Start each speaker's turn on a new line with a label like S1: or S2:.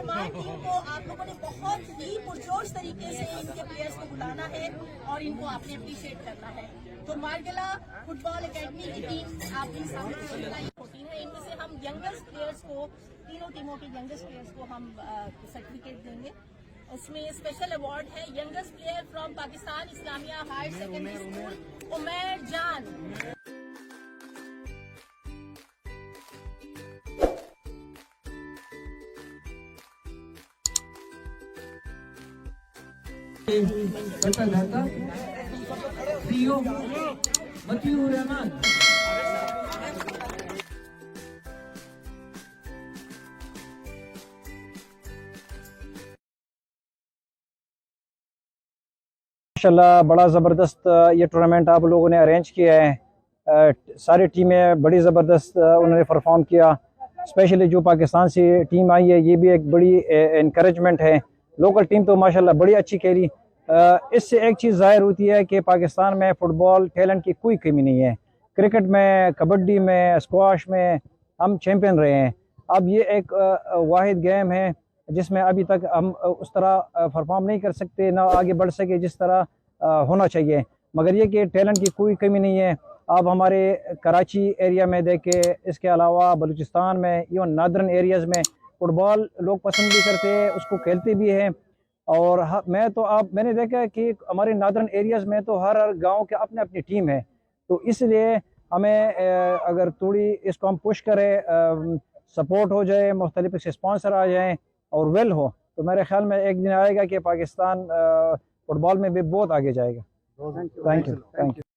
S1: Oman team को आप लोगों ने बहुत ही पुरजोश तरीके से इनके प्लेयर्स को बुलाना है और इनको आपने अप्रिशिएट करना है। तो मार्गला फुटबॉल एकेडमी की टीम आपकी सामने होती है, इनमें से हम यंगेस्ट प्लेयर्स को, तीनों टीमों के यंगेस्ट प्लेयर्स को हम सर्टिफिकेट देंगे। उसमें स्पेशल अवार्ड है youngest player from Pakistan Islamia higher secondary school Umair Jan.
S2: माशाल्लाह बड़ा ज़बरदस्त ये टूर्नामेंट आप लोगों ने अरेंज किया है। सारी टीमें बड़ी ज़बरदस्त उन्होंने परफॉर्म किया। स्पेशली जो पाकिस्तान से टीम आई है ये भी एक बड़ी इनकरेजमेंट है। लोकल टीम तो माशाल्लाह बड़ी अच्छी खेली। इससे एक चीज़ ज़ाहिर होती है कि पाकिस्तान में फ़ुटबॉल टैलेंट की कोई कमी नहीं है। क्रिकेट में, कबड्डी में, स्क्वाश में हम चैम्पियन रहे हैं। अब ये एक वाहिद गेम है जिसमें अभी तक हम उस तरह परफॉर्म नहीं कर सकते, ना आगे बढ़ सके जिस तरह होना चाहिए। मगर ये कि टैलेंट की कोई कमी नहीं है। आप हमारे कराची एरिया में देखें, इसके अलावा बलूचिस्तान में, इवन नादरन एरियाज़ में फुटबॉल लोग पसंद भी करते हैं, उसको खेलते भी हैं। और मैंने देखा है कि हमारे नादरन एरियाज़ में तो हर गाँव के अपने अपनी टीम है। तो इसलिए हमें अगर थोड़ी इसको हम पुश करें, सपोर्ट हो जाए, मुख्तलिफ से स्पॉन्सर आ जाएँ और वेल हो, तो मेरे ख्याल में एक दिन आएगा कि पाकिस्तान फुटबॉल में भी बहुत आगे जाएगा। Thank you.